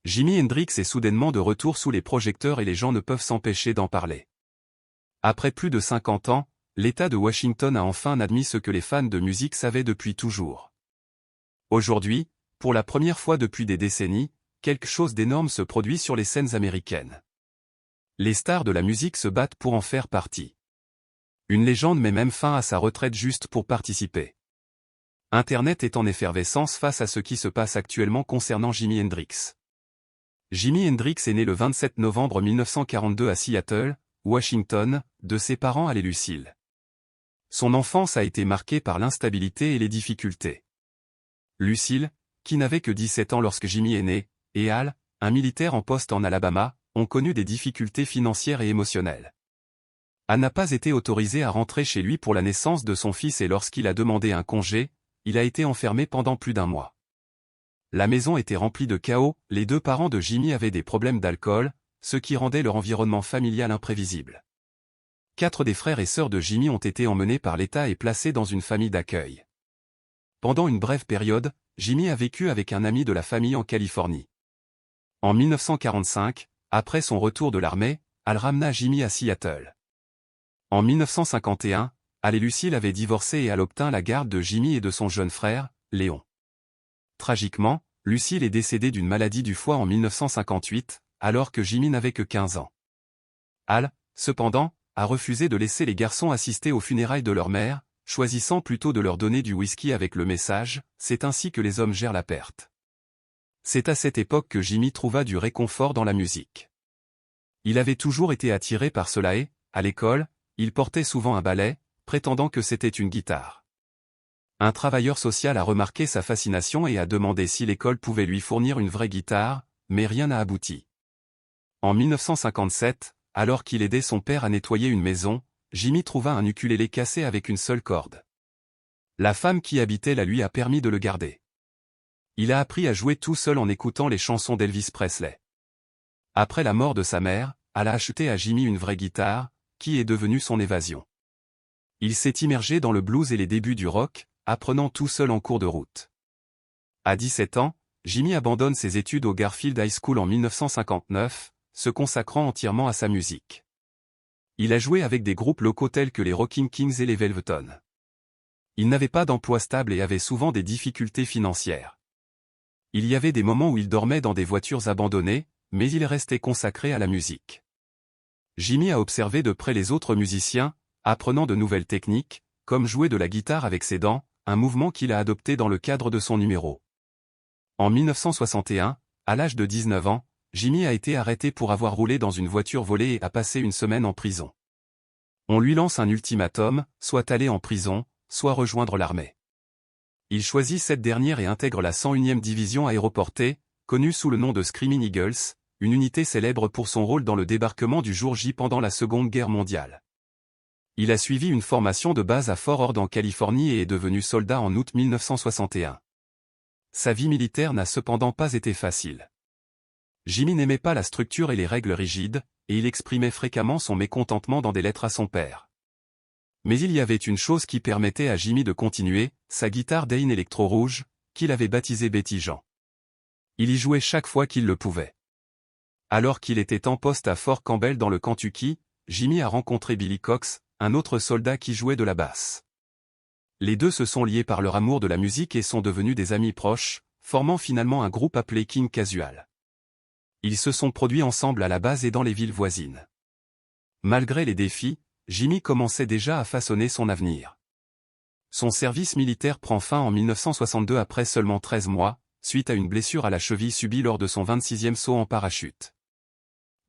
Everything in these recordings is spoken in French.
Jimi Hendrix est soudainement de retour sous les projecteurs et les gens ne peuvent s'empêcher d'en parler. Après plus de 50 ans, l'État de Washington a enfin admis ce que les fans de musique savaient depuis toujours. Aujourd'hui, pour la première fois depuis des décennies, quelque chose d'énorme se produit sur les scènes américaines. Les stars de la musique se battent pour en faire partie. Une légende met même fin à sa retraite juste pour participer. Internet est en effervescence face à ce qui se passe actuellement concernant Jimi Hendrix. Jimi Hendrix est né le 27 novembre 1942 à Seattle, Washington, de ses parents Al et Lucille. Son enfance a été marquée par l'instabilité et les difficultés. Lucille, qui n'avait que 17 ans lorsque Jimi est né, et Al, un militaire en poste en Alabama, ont connu des difficultés financières et émotionnelles. Al n'a pas été autorisé à rentrer chez lui pour la naissance de son fils et lorsqu'il a demandé un congé, il a été enfermé pendant plus d'1 mois. La maison était remplie de chaos, les 2 parents de Jimi avaient des problèmes d'alcool, ce qui rendait leur environnement familial imprévisible. 4 des frères et sœurs de Jimi ont été emmenés par l'État et placés dans une famille d'accueil. Pendant une brève période, Jimi a vécu avec un ami de la famille en Californie. En 1945, après son retour de l'armée, Al ramena Jimi à Seattle. En 1951, Al et Lucille avaient divorcé et Al obtint la garde de Jimi et de son jeune frère, Léon. Tragiquement, Lucille est décédée d'une maladie du foie en 1958, alors que Jimi n'avait que 15 ans. Al, cependant, a refusé de laisser les garçons assister aux funérailles de leur mère, choisissant plutôt de leur donner du whisky avec le message « C'est ainsi que les hommes gèrent la perte ». C'est à cette époque que Jimi trouva du réconfort dans la musique. Il avait toujours été attiré par cela et, à l'école, il portait souvent un balai, prétendant que c'était une guitare. Un travailleur social a remarqué sa fascination et a demandé si l'école pouvait lui fournir une vraie guitare, mais rien n'a abouti. En 1957, alors qu'il aidait son père à nettoyer une maison, Jimi trouva un ukulélé cassé avec une seule corde. La femme qui habitait là lui a permis de le garder. Il a appris à jouer tout seul en écoutant les chansons d'Elvis Presley. Après la mort de sa mère, elle a acheté à Jimi une vraie guitare, qui est devenue son évasion. Il s'est immergé dans le blues et les débuts du rock, apprenant tout seul en cours de route. À 17 ans, Jimi abandonne ses études au Garfield High School en 1959, se consacrant entièrement à sa musique. Il a joué avec des groupes locaux tels que les Rocking Kings et les Velvetons. Il n'avait pas d'emploi stable et avait souvent des difficultés financières. Il y avait des moments où il dormait dans des voitures abandonnées, mais il restait consacré à la musique. Jimi a observé de près les autres musiciens, apprenant de nouvelles techniques, comme jouer de la guitare avec ses dents, un mouvement qu'il a adopté dans le cadre de son numéro. En 1961, à l'âge de 19 ans, Jimi a été arrêté pour avoir roulé dans une voiture volée et a passé une semaine en prison. On lui lance un ultimatum, soit aller en prison, soit rejoindre l'armée. Il choisit cette dernière et intègre la 101e division aéroportée, connue sous le nom de Screaming Eagles, une unité célèbre pour son rôle dans le débarquement du jour J pendant la Seconde Guerre mondiale. Il a suivi une formation de base à Fort Ord en Californie et est devenu soldat en août 1961. Sa vie militaire n'a cependant pas été facile. Jimi n'aimait pas la structure et les règles rigides, et il exprimait fréquemment son mécontentement dans des lettres à son père. Mais il y avait une chose qui permettait à Jimi de continuer, sa guitare Dane électro rouge, qu'il avait baptisée Betty Jean. Il y jouait chaque fois qu'il le pouvait. Alors qu'il était en poste à Fort Campbell dans le Kentucky, Jimi a rencontré Billy Cox, un autre soldat qui jouait de la basse. Les deux se sont liés par leur amour de la musique et sont devenus des amis proches, formant finalement un groupe appelé King Casual. Ils se sont produits ensemble à la base et dans les villes voisines. Malgré les défis, Jimi commençait déjà à façonner son avenir. Son service militaire prend fin en 1962 après seulement 13 mois, suite à une blessure à la cheville subie lors de son 26e saut en parachute.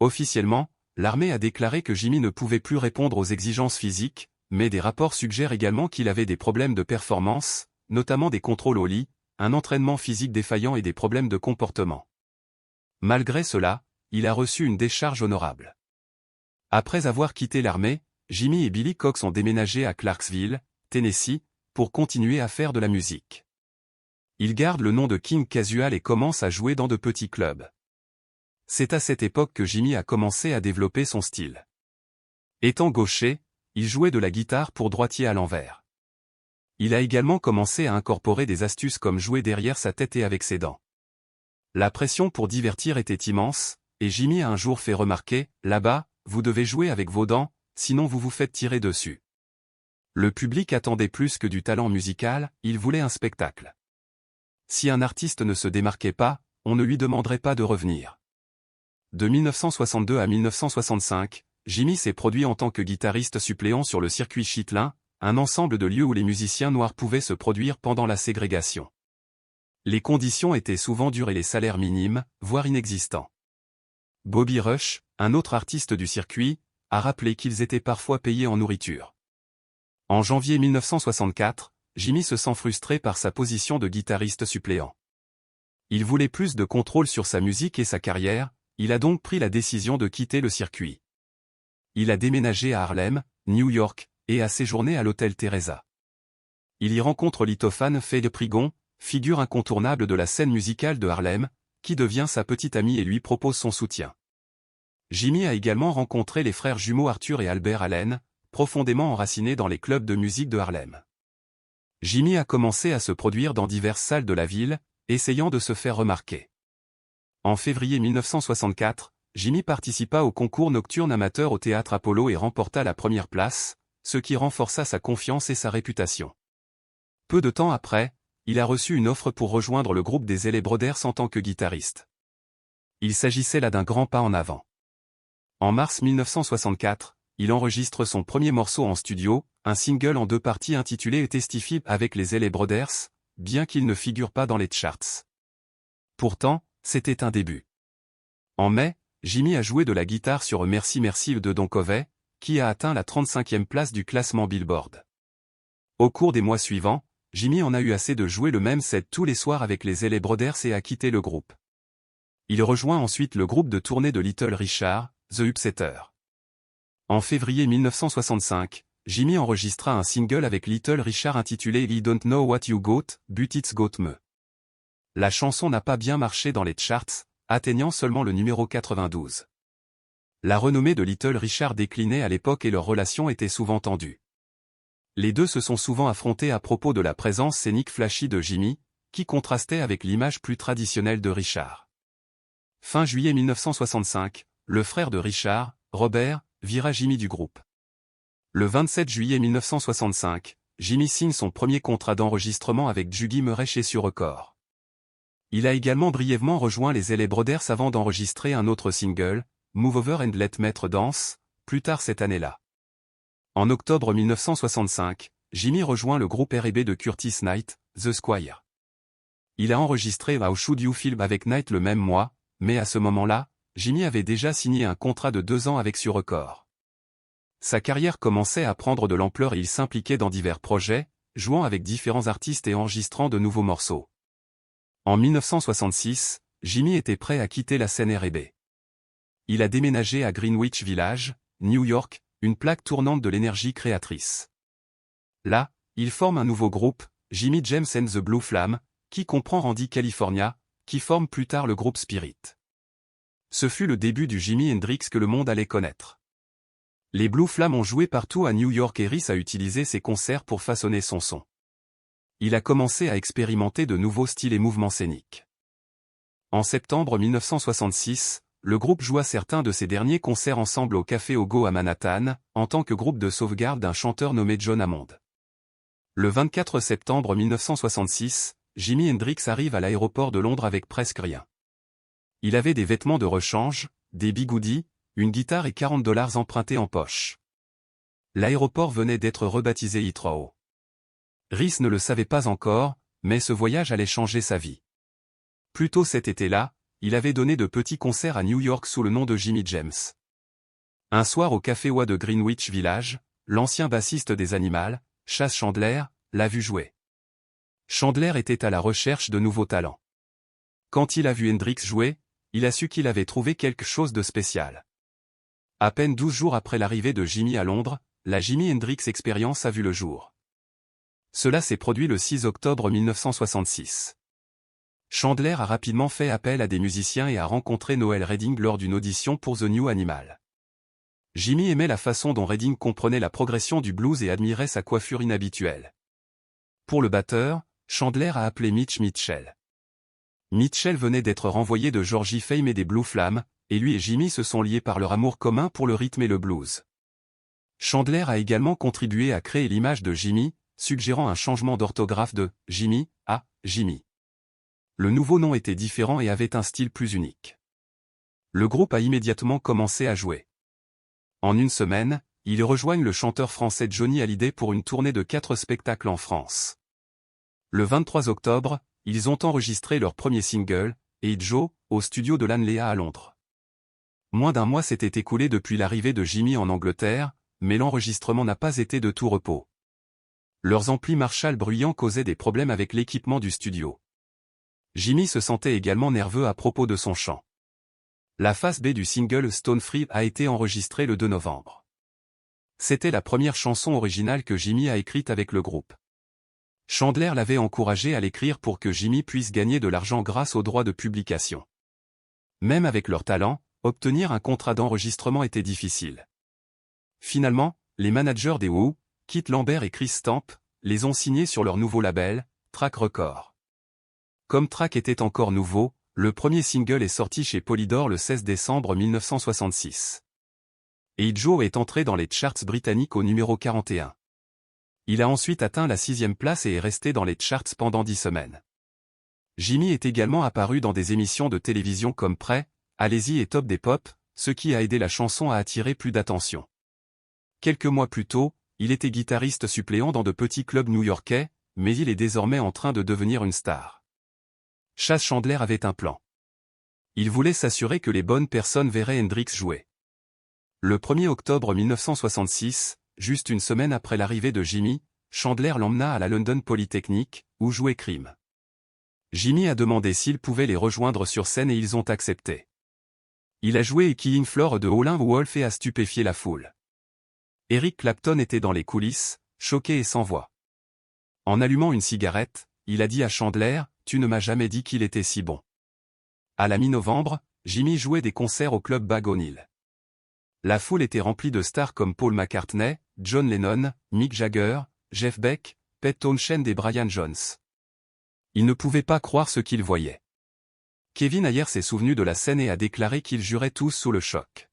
Officiellement, l'armée a déclaré que Jimi ne pouvait plus répondre aux exigences physiques, mais des rapports suggèrent également qu'il avait des problèmes de performance, notamment des contrôles au lit, un entraînement physique défaillant et des problèmes de comportement. Malgré cela, il a reçu une décharge honorable. Après avoir quitté l'armée, Jimi et Billy Cox ont déménagé à Clarksville, Tennessee, pour continuer à faire de la musique. Ils gardent le nom de King Casual et commencent à jouer dans de petits clubs. C'est à cette époque que Jimi a commencé à développer son style. Étant gaucher, il jouait de la guitare pour droitier à l'envers. Il a également commencé à incorporer des astuces comme jouer derrière sa tête et avec ses dents. La pression pour divertir était immense, et Jimmy a un jour fait remarquer, « Là-bas, vous devez jouer avec vos dents, sinon vous vous faites tirer dessus. » Le public attendait plus que du talent musical, il voulait un spectacle. Si un artiste ne se démarquait pas, on ne lui demanderait pas de revenir. De 1962 à 1965, Jimmy s'est produit en tant que guitariste suppléant sur le circuit Chitlin, un ensemble de lieux où les musiciens noirs pouvaient se produire pendant la ségrégation. Les conditions étaient souvent dures et les salaires minimes, voire inexistants. Bobby Rush, un autre artiste du circuit, a rappelé qu'ils étaient parfois payés en nourriture. En janvier 1964, Jimmy se sent frustré par sa position de guitariste suppléant. Il voulait plus de contrôle sur sa musique et sa carrière, il a donc pris la décision de quitter le circuit. Il a déménagé à Harlem, New York, et a séjourné à l'hôtel Teresa. Il y rencontre Lithofan Fede Prigon, figure incontournable de la scène musicale de Harlem, qui devient sa petite amie et lui propose son soutien. Jimmy a également rencontré les frères jumeaux Arthur et Albert Allen, profondément enracinés dans les clubs de musique de Harlem. Jimmy a commencé à se produire dans diverses salles de la ville, essayant de se faire remarquer. En février 1964, Jimmy participa au concours nocturne amateur au théâtre Apollo et remporta la première place, ce qui renforça sa confiance et sa réputation. Peu de temps après, il a reçu une offre pour rejoindre le groupe des Alley Brothers en tant que guitariste. Il s'agissait là d'un grand pas en avant. En mars 1964, il enregistre son premier morceau en studio, un single en 2 parties intitulé Testify avec les Alley Brothers, bien qu'il ne figure pas dans les charts. Pourtant, c'était un début. En mai, Jimmy a joué de la guitare sur Merci Merci de Don Covey, qui a atteint la 35e place du classement Billboard. Au cours des mois suivants, Jimmy en a eu assez de jouer le même set tous les soirs avec les Alley Brothers et a quitté le groupe. Il rejoint ensuite le groupe de tournée de Little Richard, The Upsetters. En février 1965, Jimmy enregistra un single avec Little Richard intitulé I Don't Know What You Got, But It's Got Me. La chanson n'a pas bien marché dans les charts, atteignant seulement le numéro 92. La renommée de Little Richard déclinait à l'époque et leur relation était souvent tendue. Les deux se sont souvent affrontés à propos de la présence scénique flashy de Jimmy, qui contrastait avec l'image plus traditionnelle de Richard. Fin juillet 1965, le frère de Richard, Robert, vira Jimmy du groupe. Le 27 juillet 1965, Jimmy signe son premier contrat d'enregistrement avec Juggy Murray chez Sur Record. Il a également brièvement rejoint les Alley Brothers avant d'enregistrer un autre single, Move Over and Let Maître Dance, plus tard cette année-là. En octobre 1965, Jimmy rejoint le groupe R&B de Curtis Knight, The Squire. Il a enregistré How Should You Feel avec Knight le même mois, mais à ce moment-là, Jimmy avait déjà signé un contrat de 2 ans avec Sur Record. Sa carrière commençait à prendre de l'ampleur et il s'impliquait dans divers projets, jouant avec différents artistes et enregistrant de nouveaux morceaux. En 1966, Jimmy était prêt à quitter la scène R&B. Il a déménagé à Greenwich Village, New York, une plaque tournante de l'énergie créatrice. Là, il forme un nouveau groupe, Jimmy James and the Blue Flame, qui comprend Randy California, qui forme plus tard le groupe Spirit. Ce fut le début du Jimi Hendrix que le monde allait connaître. Les Blue Flame ont joué partout à New York et Rhys a utilisé ses concerts pour façonner son son. Il a commencé à expérimenter de nouveaux styles et mouvements scéniques. En septembre 1966, le groupe joua certains de ses derniers concerts ensemble au Café Ogo à Manhattan, en tant que groupe de sauvegarde d'un chanteur nommé John Hammond. Le 24 septembre 1966, Jimi Hendrix arrive à l'aéroport de Londres avec presque rien. Il avait des vêtements de rechange, des bigoudis, une guitare et $40 empruntés en poche. L'aéroport venait d'être rebaptisé Heathrow. Rhys ne le savait pas encore, mais ce voyage allait changer sa vie. Plus tôt cet été-là, il avait donné de petits concerts à New York sous le nom de Jimmy James. Un soir au Café Wa de Greenwich Village, l'ancien bassiste des Animals, Chas Chandler, l'a vu jouer. Chandler était à la recherche de nouveaux talents. Quand il a vu Hendrix jouer, il a su qu'il avait trouvé quelque chose de spécial. À peine 12 jours après l'arrivée de Jimmy à Londres, la Jimi Hendrix Experience a vu le jour. Cela s'est produit le 6 octobre 1966. Chandler a rapidement fait appel à des musiciens et a rencontré Noel Redding lors d'une audition pour The New Animal. Jimmy aimait la façon dont Redding comprenait la progression du blues et admirait sa coiffure inhabituelle. Pour le batteur, Chandler a appelé Mitch Mitchell. Mitchell venait d'être renvoyé de Georgie Fame et des Blue Flames, et lui et Jimmy se sont liés par leur amour commun pour le rythme et le blues. Chandler a également contribué à créer l'image de Jimmy, suggérant un changement d'orthographe de « Jimmy » à « Jimmy ». Le nouveau nom était différent et avait un style plus unique. Le groupe a immédiatement commencé à jouer. En une semaine, ils rejoignent le chanteur français Johnny Hallyday pour une tournée de 4 spectacles en France. Le 23 octobre, ils ont enregistré leur premier single, Hey Joe, au studio de Lanlea à Londres. Moins d'un mois s'était écoulé depuis l'arrivée de Jimmy en Angleterre, mais l'enregistrement n'a pas été de tout repos. Leurs amplis Marshall bruyants causaient des problèmes avec l'équipement du studio. Jimmy se sentait également nerveux à propos de son chant. La face B du single Stone Free a été enregistrée le 2 novembre. C'était la première chanson originale que Jimmy a écrite avec le groupe. Chandler l'avait encouragé à l'écrire pour que Jimmy puisse gagner de l'argent grâce aux droits de publication. Même avec leur talent, obtenir un contrat d'enregistrement était difficile. Finalement, les managers des Who, Kit Lambert et Chris Stamp, les ont signés sur leur nouveau label, Track Record. Comme Track était encore nouveau, le premier single est sorti chez Polydor le 16 décembre 1966. Hey Joe est entré dans les charts britanniques au numéro 41. Il a ensuite atteint la 6e place et est resté dans les charts pendant 10 semaines. Jimmy est également apparu dans des émissions de télévision comme Prêt, Allez-y et Top des Pop, ce qui a aidé la chanson à attirer plus d'attention. Quelques mois plus tôt, il était guitariste suppléant dans de petits clubs new-yorkais, mais il est désormais en train de devenir une star. Chas Chandler avait un plan. Il voulait s'assurer que les bonnes personnes verraient Hendrix jouer. Le 1er octobre 1966, juste une semaine après l'arrivée de Jimmy, Chandler l'emmena à la London Polytechnic, où jouait Cream. Jimmy a demandé s'ils pouvaient les rejoindre sur scène et ils ont accepté. Il a joué Killing Floor de Howlin' Wolf et a stupéfié la foule. Eric Clapton était dans les coulisses, choqué et sans voix. En allumant une cigarette, il a dit à Chandler, « Tu ne m'as jamais dit qu'il était si bon. » À la mi-novembre, Jimmy jouait des concerts au club Bag O'Neill. La foule était remplie de stars comme Paul McCartney, John Lennon, Mick Jagger, Jeff Beck, Pete Townshend et Brian Jones. Ils ne pouvaient pas croire ce qu'ils voyaient. Kevin Ayers s'est souvenu de la scène et a déclaré qu'ils juraient tous sous le choc.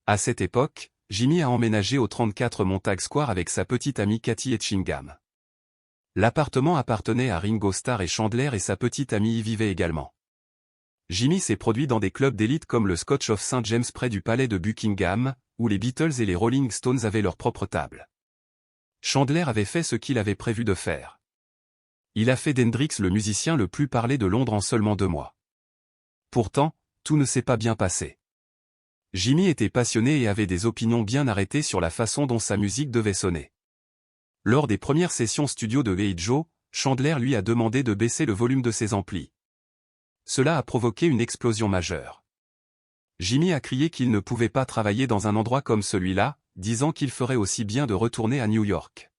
À cette époque, Jimmy a emménagé au 34 Montague Square avec sa petite amie Cathy Etchingham. L'appartement appartenait à Ringo Starr et Chandler et sa petite amie y vivait également. Jimmy s'est produit dans des clubs d'élite comme le Scotch of St. James près du palais de Buckingham, où les Beatles et les Rolling Stones avaient leur propre table. Chandler avait fait ce qu'il avait prévu de faire. Il a fait d'Hendrix le musicien le plus parlé de Londres en seulement 2 mois. Pourtant, tout ne s'est pas bien passé. Jimmy était passionné et avait des opinions bien arrêtées sur la façon dont sa musique devait sonner. Lors des premières sessions studio de Hey Joe, Chandler lui a demandé de baisser le volume de ses amplis. Cela a provoqué une explosion majeure. Jimmy a crié qu'il ne pouvait pas travailler dans un endroit comme celui-là, disant qu'il ferait aussi bien de retourner à New York.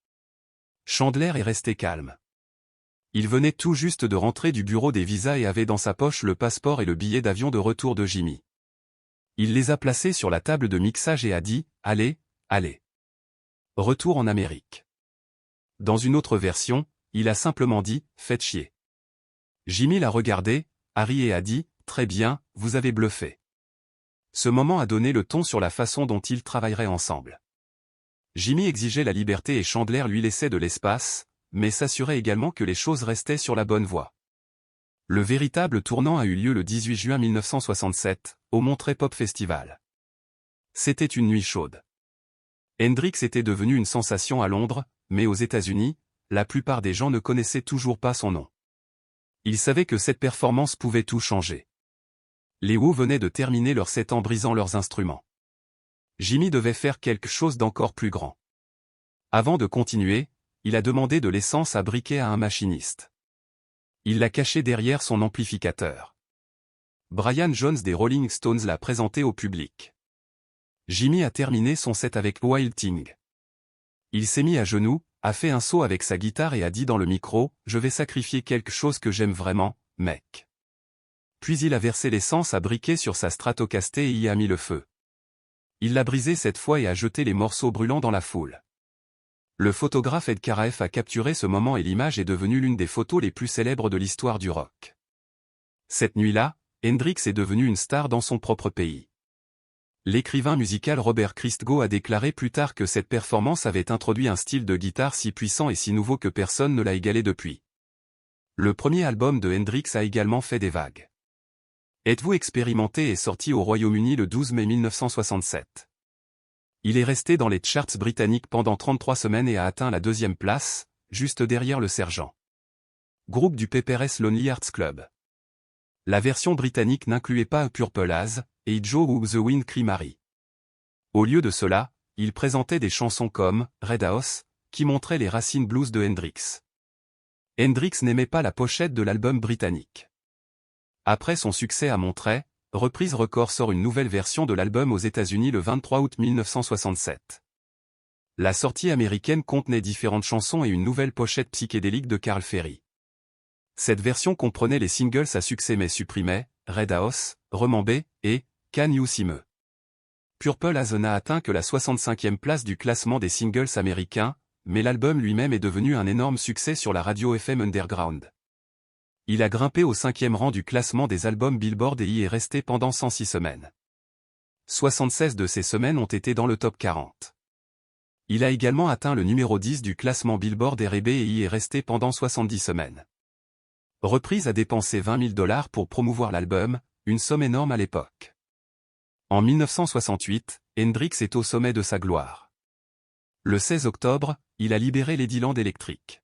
Chandler est resté calme. Il venait tout juste de rentrer du bureau des visas et avait dans sa poche le passeport et le billet d'avion de retour de Jimmy. Il les a placés sur la table de mixage et a dit « Allez, allez. Retour en Amérique. » Dans une autre version, il a simplement dit « Faites chier. » Jimmy l'a regardé, a ri et a dit « Très bien, vous avez bluffé. » Ce moment a donné le ton sur la façon dont ils travailleraient ensemble. Jimmy exigeait la liberté et Chandler lui laissait de l'espace, mais s'assurait également que les choses restaient sur la bonne voie. Le véritable tournant a eu lieu le 18 juin 1967, au Monterey Pop Festival. C'était une nuit chaude. Hendrix était devenu une sensation à Londres, mais aux États-Unis, la plupart des gens ne connaissaient toujours pas son nom. Ils savaient que cette performance pouvait tout changer. Les Who venaient de terminer leur set en brisant leurs instruments. Jimmy devait faire quelque chose d'encore plus grand. Avant de continuer, il a demandé de l'essence à briquet à un machiniste. Il l'a caché derrière son amplificateur. Brian Jones des Rolling Stones l'a présenté au public. Jimmy a terminé son set avec Wild Thing. Il s'est mis à genoux, a fait un saut avec sa guitare et a dit dans le micro « Je vais sacrifier quelque chose que j'aime vraiment, mec. » Puis il a versé l'essence à briquet sur sa Stratocaster et y a mis le feu. Il l'a brisé cette fois et a jeté les morceaux brûlants dans la foule. Le photographe Ed Karaef a capturé ce moment et l'image est devenue l'une des photos les plus célèbres de l'histoire du rock. Cette nuit-là, Hendrix est devenu une star dans son propre pays. L'écrivain musical Robert Christgau a déclaré plus tard que cette performance avait introduit un style de guitare si puissant et si nouveau que personne ne l'a égalé depuis. Le premier album de Hendrix a également fait des vagues. Êtes-vous expérimenté est sorti au Royaume-Uni le 12 mai 1967. Il est resté dans les charts britanniques pendant 33 semaines et a atteint la 2e place, juste derrière le Sergent. Groupe du Pepper's Lonely Hearts Club. La version britannique n'incluait pas A Purple Haze, et Joe ou The Wind Cry Mary. Au lieu de cela, il présentait des chansons comme Red House, qui montraient les racines blues de Hendrix. Hendrix n'aimait pas la pochette de l'album britannique. Après son succès à Monterey, Reprise Records sort une nouvelle version de l'album aux États-Unis le 23 août 1967. La sortie américaine contenait différentes chansons et une nouvelle pochette psychédélique de Carl Ferry. Cette version comprenait les singles à succès mais supprimait Red House, Remember et Can You See Me. Purple Haze n'a atteint que la 65e place du classement des singles américains, mais l'album lui-même est devenu un énorme succès sur la radio FM Underground. Il a grimpé au 5e rang du classement des albums Billboard et y est resté pendant 106 semaines. 76 de ces semaines ont été dans le top 40. Il a également atteint le numéro 10 du classement Billboard R&B et y est resté pendant 70 semaines. Reprise a dépensé $20 000 pour promouvoir l'album, une somme énorme à l'époque. En 1968, Hendrix est au sommet de sa gloire. Le 16 octobre, il a libéré Ladyland Electric.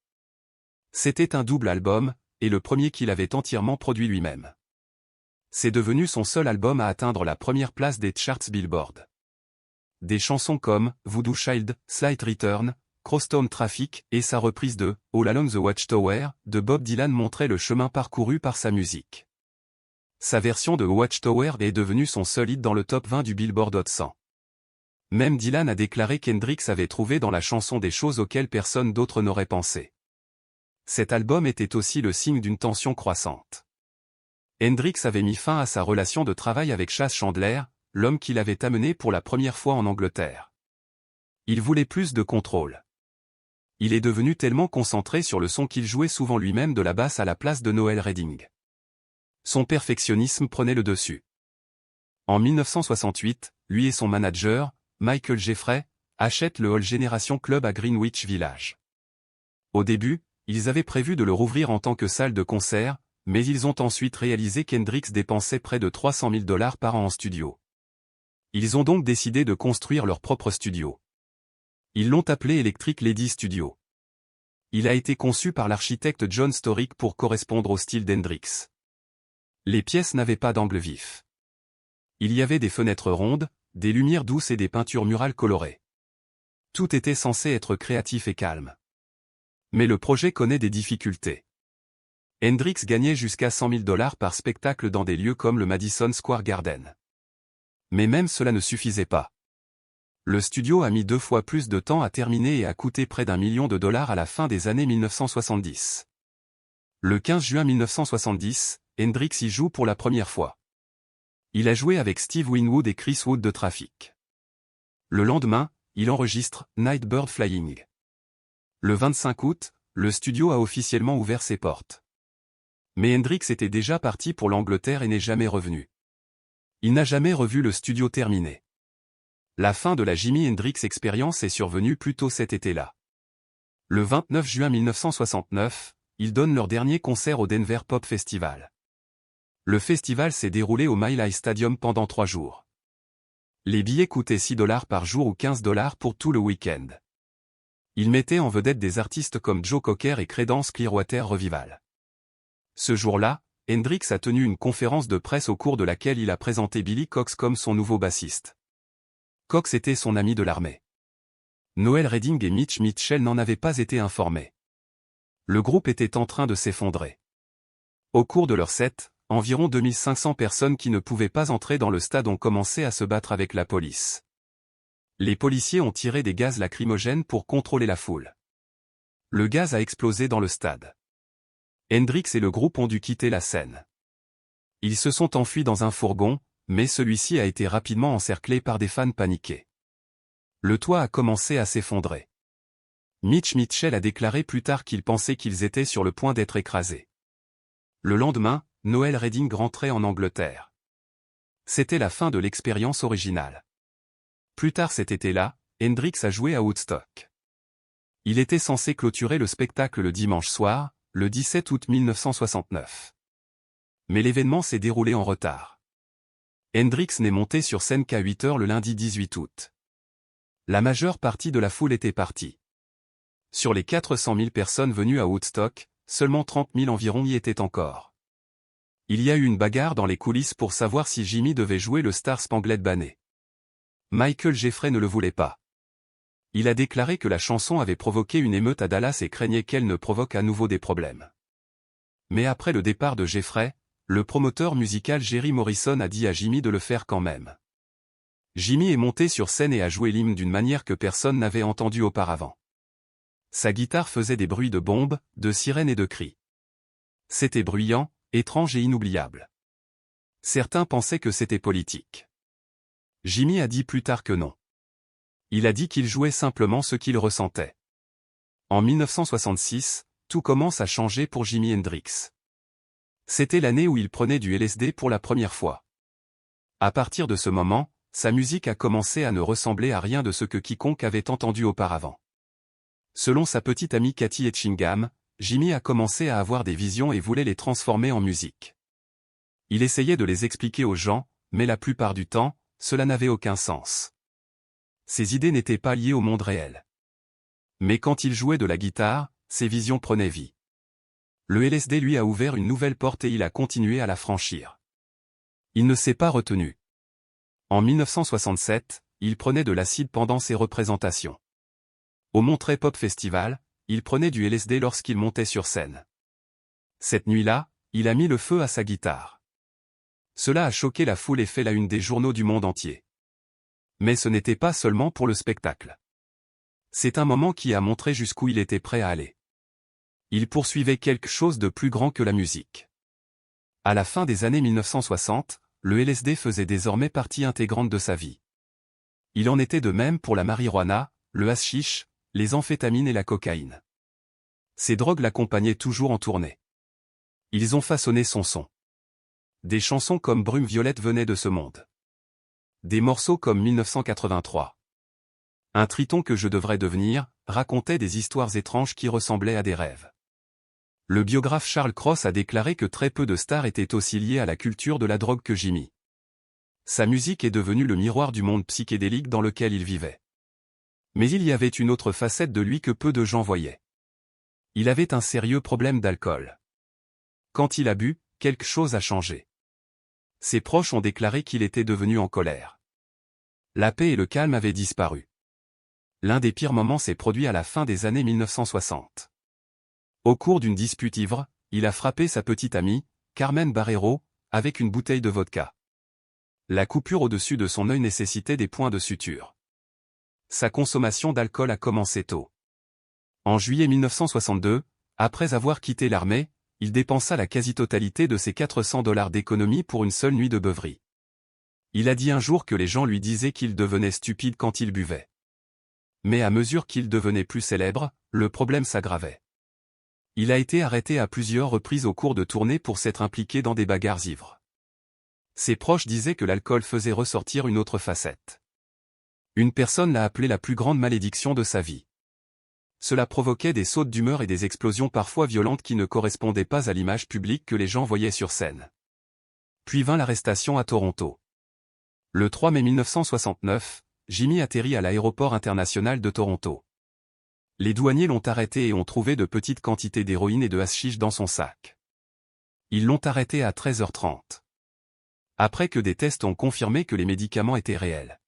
C'était un double album, et le premier qu'il avait entièrement produit lui-même. C'est devenu son seul album à atteindre la 1re place des charts Billboard. Des chansons comme Voodoo Child, Slight Return, Crosstown Traffic et sa reprise de All Along the Watchtower de Bob Dylan montraient le chemin parcouru par sa musique. Sa version de Watchtower est devenue son seul hit dans le top 20 du Billboard Hot 100. Même Dylan a déclaré qu'Hendrix avait trouvé dans la chanson des choses auxquelles personne d'autre n'aurait pensé. Cet album était aussi le signe d'une tension croissante. Hendrix avait mis fin à sa relation de travail avec Chas Chandler, l'homme qu'il avait amené pour la première fois en Angleterre. Il voulait plus de contrôle. Il est devenu tellement concentré sur le son qu'il jouait souvent lui-même de la basse à la place de Noel Redding. Son perfectionnisme prenait le dessus. En 1968, lui et son manager, Michael Jeffrey, achètent le Hall Generation Club à Greenwich Village. Au début, ils avaient prévu de le rouvrir en tant que salle de concert, mais ils ont ensuite réalisé qu'Hendrix dépensait près de $300 000 par an en studio. Ils ont donc décidé de construire leur propre studio. Ils l'ont appelé Electric Lady Studio. Il a été conçu par l'architecte John Storick pour correspondre au style d'Hendrix. Les pièces n'avaient pas d'angle vif. Il y avait des fenêtres rondes, des lumières douces et des peintures murales colorées. Tout était censé être créatif et calme. Mais le projet connaît des difficultés. Hendrix gagnait jusqu'à $100 000 par spectacle dans des lieux comme le Madison Square Garden. Mais même cela ne suffisait pas. Le studio a mis 2 fois plus de temps à terminer et a coûté près d'$1 million à la fin des années 1970. Le 15 juin 1970, Hendrix y joue pour la première fois. Il a joué avec Steve Winwood et Chris Wood de Traffic. Le lendemain, il enregistre Night Bird Flying. Le 25 août, le studio a officiellement ouvert ses portes. Mais Hendrix était déjà parti pour l'Angleterre et n'est jamais revenu. Il n'a jamais revu le studio terminé. La fin de la Jimi Hendrix Experience est survenue plus tôt cet été-là. Le 29 juin 1969, ils donnent leur dernier concert au Denver Pop Festival. Le festival s'est déroulé au Mile High Stadium pendant 3 jours. Les billets coûtaient $6 par jour ou $15 pour tout le week-end. Ils mettaient en vedette des artistes comme Joe Cocker et Creedence Clearwater Revival. Ce jour-là, Hendrix a tenu une conférence de presse au cours de laquelle il a présenté Billy Cox comme son nouveau bassiste. Cox était son ami de l'armée. Noel Redding et Mitch Mitchell n'en avaient pas été informés. Le groupe était en train de s'effondrer. Au cours de leur set, environ 2500 personnes qui ne pouvaient pas entrer dans le stade ont commencé à se battre avec la police. Les policiers ont tiré des gaz lacrymogènes pour contrôler la foule. Le gaz a explosé dans le stade. Hendrix et le groupe ont dû quitter la scène. Ils se sont enfuis dans un fourgon, mais celui-ci a été rapidement encerclé par des fans paniqués. Le toit a commencé à s'effondrer. Mitch Mitchell a déclaré plus tard qu'il pensait qu'ils étaient sur le point d'être écrasés. Le lendemain, Noel Redding rentrait en Angleterre. C'était la fin de l'expérience originale. Plus tard cet été-là, Hendrix a joué à Woodstock. Il était censé clôturer le spectacle le dimanche soir, le 17 août 1969. Mais l'événement s'est déroulé en retard. Hendrix n'est monté sur scène qu'à 8 heures le lundi 18 août. La majeure partie de la foule était partie. Sur les 400 000 personnes venues à Woodstock, seulement 30 000 environ y étaient encore. Il y a eu une bagarre dans les coulisses pour savoir si Jimmy devait jouer le Star Spangled Banner. Michael Jeffrey ne le voulait pas. Il a déclaré que la chanson avait provoqué une émeute à Dallas et craignait qu'elle ne provoque à nouveau des problèmes. Mais après le départ de Jeffrey, le promoteur musical Jerry Morrison a dit à Jimmy de le faire quand même. Jimmy est monté sur scène et a joué l'hymne d'une manière que personne n'avait entendue auparavant. Sa guitare faisait des bruits de bombes, de sirènes et de cris. C'était bruyant, étrange et inoubliable. Certains pensaient que c'était politique. Jimmy a dit plus tard que non. Il a dit qu'il jouait simplement ce qu'il ressentait. En 1966, tout commence à changer pour Jimi Hendrix. C'était l'année où il prenait du LSD pour la première fois. À partir de ce moment, sa musique a commencé à ne ressembler à rien de ce que quiconque avait entendu auparavant. Selon sa petite amie Cathy Etchingham, Jimmy a commencé à avoir des visions et voulait les transformer en musique. Il essayait de les expliquer aux gens, mais la plupart du temps, cela n'avait aucun sens. Ses idées n'étaient pas liées au monde réel. Mais quand il jouait de la guitare, ses visions prenaient vie. Le LSD lui a ouvert une nouvelle porte et il a continué à la franchir. Il ne s'est pas retenu. En 1967, il prenait de l'acide pendant ses représentations. Au Monterey Pop Festival, il prenait du LSD lorsqu'il montait sur scène. Cette nuit-là, il a mis le feu à sa guitare. Cela a choqué la foule et fait la une des journaux du monde entier. Mais ce n'était pas seulement pour le spectacle. C'est un moment qui a montré jusqu'où il était prêt à aller. Il poursuivait quelque chose de plus grand que la musique. À la fin des années 1960, le LSD faisait désormais partie intégrante de sa vie. Il en était de même pour la marijuana, le hashish, les amphétamines et la cocaïne. Ces drogues l'accompagnaient toujours en tournée. Ils ont façonné son son. Des chansons comme Brume Violette venaient de ce monde. Des morceaux comme 1983. Un triton que je devrais devenir, racontait des histoires étranges qui ressemblaient à des rêves. Le biographe Charles Cross a déclaré que très peu de stars étaient aussi liées à la culture de la drogue que Jimmy. Sa musique est devenue le miroir du monde psychédélique dans lequel il vivait. Mais il y avait une autre facette de lui que peu de gens voyaient. Il avait un sérieux problème d'alcool. Quand il a bu, quelque chose a changé. Ses proches ont déclaré qu'il était devenu en colère. La paix et le calme avaient disparu. L'un des pires moments s'est produit à la fin des années 1960. Au cours d'une dispute ivre, il a frappé sa petite amie, Carmen Barrero, avec une bouteille de vodka. La coupure au-dessus de son œil nécessitait des points de suture. Sa consommation d'alcool a commencé tôt. En juillet 1962, après avoir quitté l'armée, il dépensa la quasi-totalité de ses $400 d'économie pour une seule nuit de beuverie. Il a dit un jour que les gens lui disaient qu'il devenait stupide quand il buvait. Mais à mesure qu'il devenait plus célèbre, le problème s'aggravait. Il a été arrêté à plusieurs reprises au cours de tournées pour s'être impliqué dans des bagarres ivres. Ses proches disaient que l'alcool faisait ressortir une autre facette. Une personne l'a appelé la plus grande malédiction de sa vie. Cela provoquait des sautes d'humeur et des explosions parfois violentes qui ne correspondaient pas à l'image publique que les gens voyaient sur scène. Puis vint l'arrestation à Toronto. Le 3 mai 1969, Jimmy atterrit à l'aéroport international de Toronto. Les douaniers l'ont arrêté et ont trouvé de petites quantités d'héroïne et de hashish dans son sac. Ils l'ont arrêté à 13h30. Après que des tests ont confirmé que les médicaments étaient réels.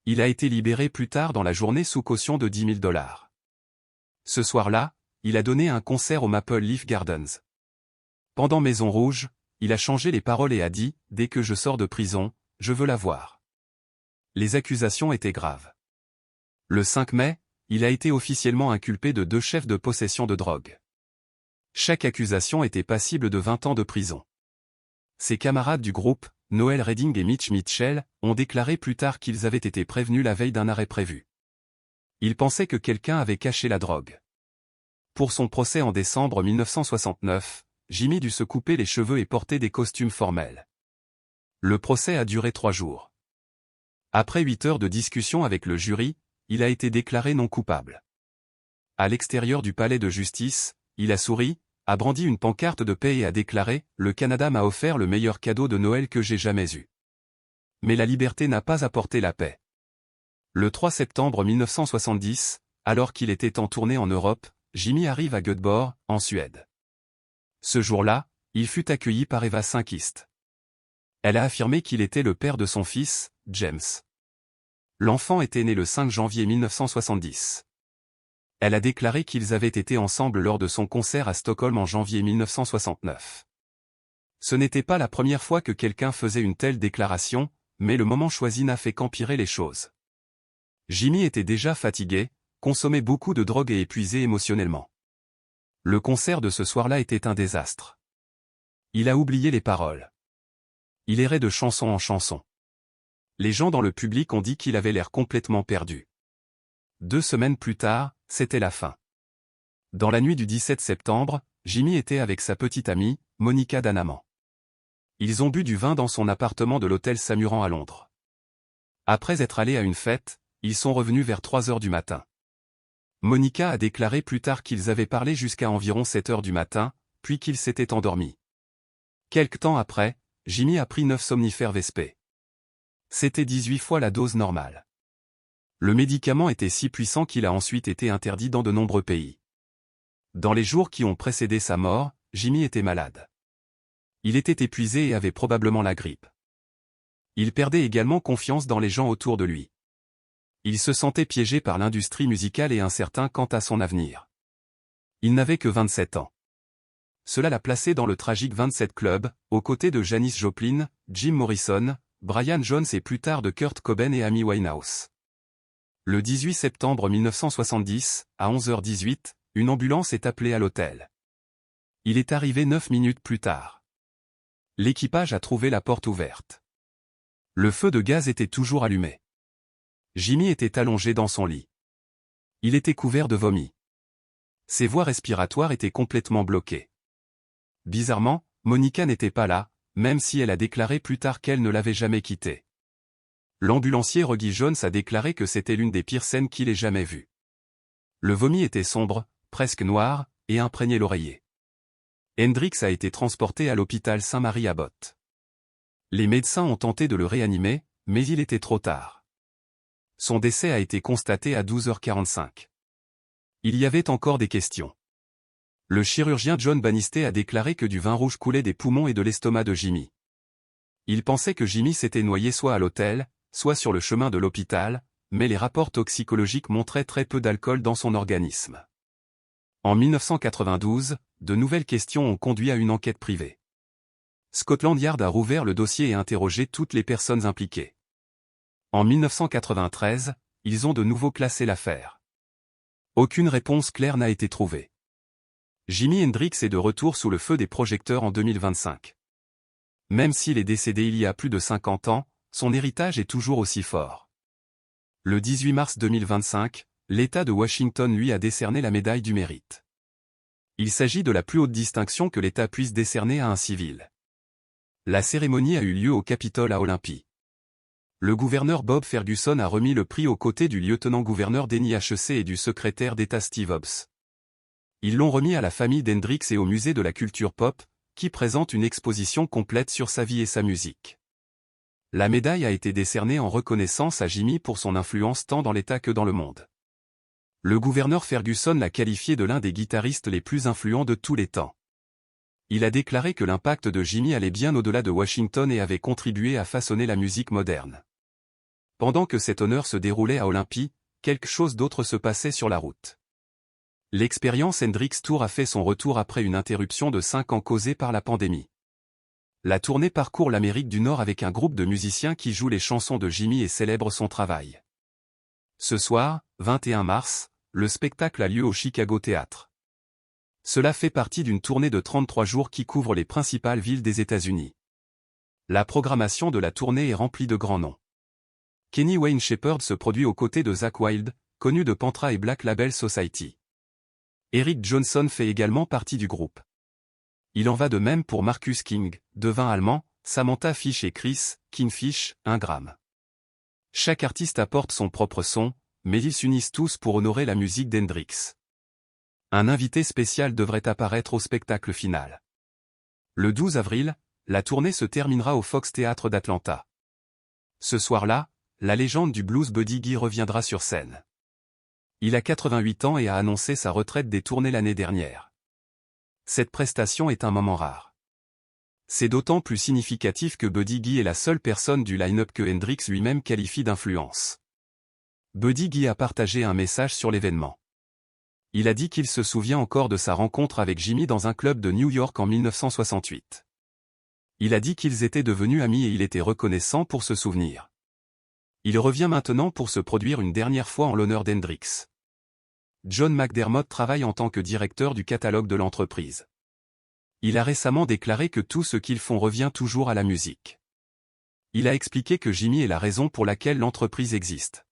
Il a été libéré plus tard dans la journée sous caution de $10 000. Ce soir-là, il a donné un concert au Maple Leaf Gardens. Pendant Maison Rouge, il a changé les paroles et a dit « Dès que je sors de prison, je veux la voir ». Les accusations étaient graves. Le 5 mai, il a été officiellement inculpé de 2 chefs de possession de drogue. Chaque accusation était passible de 20 ans de prison. Ses camarades du groupe, Noel Redding et Mitch Mitchell, ont déclaré plus tard qu'ils avaient été prévenus la veille d'un arrêt prévu. Ils pensaient que quelqu'un avait caché la drogue. Pour son procès en décembre 1969, Jimmy dut se couper les cheveux et porter des costumes formels. Le procès a duré 3 jours. Après 8 heures de discussion avec le jury, il a été déclaré non coupable. À l'extérieur du palais de justice, il a souri, a brandi une pancarte de paix et a déclaré « Le Canada m'a offert le meilleur cadeau de Noël que j'ai jamais eu. » Mais la liberté n'a pas apporté la paix. Le 3 septembre 1970, alors qu'il était en tournée en Europe, Jimmy arrive à Göteborg, en Suède. Ce jour-là, il fut accueilli par Eva Sundqvist. Elle a affirmé qu'il était le père de son fils, James. L'enfant était né le 5 janvier 1970. Elle a déclaré qu'ils avaient été ensemble lors de son concert à Stockholm en janvier 1969. Ce n'était pas la première fois que quelqu'un faisait une telle déclaration, mais le moment choisi n'a fait qu'empirer les choses. Jimmy était déjà fatigué, consommait beaucoup de drogue et épuisé émotionnellement. Le concert de ce soir-là était un désastre. Il a oublié les paroles. Il errait de chanson en chanson. Les gens dans le public ont dit qu'il avait l'air complètement perdu. 2 semaines plus tard, c'était la fin. Dans la nuit du 17 septembre, Jimmy était avec sa petite amie, Monica Danaman. Ils ont bu du vin dans son appartement de l'hôtel Samuran à Londres. Après être allés à une fête, ils sont revenus vers 3 heures du matin. Monica a déclaré plus tard qu'ils avaient parlé jusqu'à environ 7 heures du matin, puis qu'ils s'étaient endormis. Quelque temps après, Jimmy a pris 9 somnifères Vespé. C'était 18 fois la dose normale. Le médicament était si puissant qu'il a ensuite été interdit dans de nombreux pays. Dans les jours qui ont précédé sa mort, Jimmy était malade. Il était épuisé et avait probablement la grippe. Il perdait également confiance dans les gens autour de lui. Il se sentait piégé par l'industrie musicale et incertain quant à son avenir. Il n'avait que 27 ans. Cela l'a placé dans le tragique 27 Club, aux côtés de Janis Joplin, Jim Morrison, Brian Jones et plus tard de Kurt Cobain et Amy Winehouse. Le 18 septembre 1970, à 11h18, une ambulance est appelée à l'hôtel. Il est arrivé 9 minutes plus tard. L'équipage a trouvé la porte ouverte. Le feu de gaz était toujours allumé. Jimmy était allongé dans son lit. Il était couvert de vomi. Ses voies respiratoires étaient complètement bloquées. Bizarrement, Monica n'était pas là, même si elle a déclaré plus tard qu'elle ne l'avait jamais quitté. L'ambulancier Reggie Jones a déclaré que c'était l'une des pires scènes qu'il ait jamais vues. Le vomi était sombre, presque noir, et imprégnait l'oreiller. Hendrix a été transporté à l'hôpital Saint-Marie Abbott. Les médecins ont tenté de le réanimer, mais il était trop tard. Son décès a été constaté à 12h45. Il y avait encore des questions. Le chirurgien John Bannister a déclaré que du vin rouge coulait des poumons et de l'estomac de Jimmy. Il pensait que Jimmy s'était noyé soit à l'hôtel, soit sur le chemin de l'hôpital, mais les rapports toxicologiques montraient très peu d'alcool dans son organisme. En 1992, de nouvelles questions ont conduit à une enquête privée. Scotland Yard a rouvert le dossier et interrogé toutes les personnes impliquées. En 1993, ils ont de nouveau classé l'affaire. Aucune réponse claire n'a été trouvée. Jimi Hendrix est de retour sous le feu des projecteurs en 2025. Même s'il est décédé il y a plus de 50 ans, son héritage est toujours aussi fort. Le 18 mars 2025, l'État de Washington lui a décerné la médaille du mérite. Il s'agit de la plus haute distinction que l'État puisse décerner à un civil. La cérémonie a eu lieu au Capitole à Olympie. Le gouverneur Bob Ferguson a remis le prix aux côtés du lieutenant-gouverneur Denny HEC et du secrétaire d'État Steve Hobbs. Ils l'ont remis à la famille d'Hendrix et au musée de la culture pop, qui présente une exposition complète sur sa vie et sa musique. La médaille a été décernée en reconnaissance à Jimmy pour son influence tant dans l'État que dans le monde. Le gouverneur Ferguson l'a qualifié de l'un des guitaristes les plus influents de tous les temps. Il a déclaré que l'impact de Jimmy allait bien au-delà de Washington et avait contribué à façonner la musique moderne. Pendant que cet honneur se déroulait à Olympie, quelque chose d'autre se passait sur la route. L'expérience Hendrix Tour a fait son retour après une interruption de 5 ans causée par la pandémie. La tournée parcourt l'Amérique du Nord avec un groupe de musiciens qui jouent les chansons de Jimmy et célèbrent son travail. Ce soir, 21 mars, le spectacle a lieu au Chicago Theatre. Cela fait partie d'une tournée de 33 jours qui couvre les principales villes des États-Unis. La programmation de la tournée est remplie de grands noms. Kenny Wayne Shepherd se produit aux côtés de Zakk Wylde, connu de Pantra et Black Label Society. Eric Johnson fait également partie du groupe. Il en va de même pour Marcus King, devin allemand, Samantha Fish et Chris Kingfish, Ingram. Chaque artiste apporte son propre son, mais ils s'unissent tous pour honorer la musique d'Hendrix. Un invité spécial devrait apparaître au spectacle final. Le 12 avril, la tournée se terminera au Fox Theatre d'Atlanta. Ce soir-là, la légende du blues Buddy Guy reviendra sur scène. Il a 88 ans et a annoncé sa retraite des tournées l'année dernière. Cette prestation est un moment rare. C'est d'autant plus significatif que Buddy Guy est la seule personne du line-up que Hendrix lui-même qualifie d'influence. Buddy Guy a partagé un message sur l'événement. Il a dit qu'il se souvient encore de sa rencontre avec Jimmy dans un club de New York en 1968. Il a dit qu'ils étaient devenus amis et il était reconnaissant pour ce souvenir. Il revient maintenant pour se produire une dernière fois en l'honneur d'Hendrix. John McDermott travaille en tant que directeur du catalogue de l'entreprise. Il a récemment déclaré que tout ce qu'ils font revient toujours à la musique. Il a expliqué que Jimmy est la raison pour laquelle l'entreprise existe.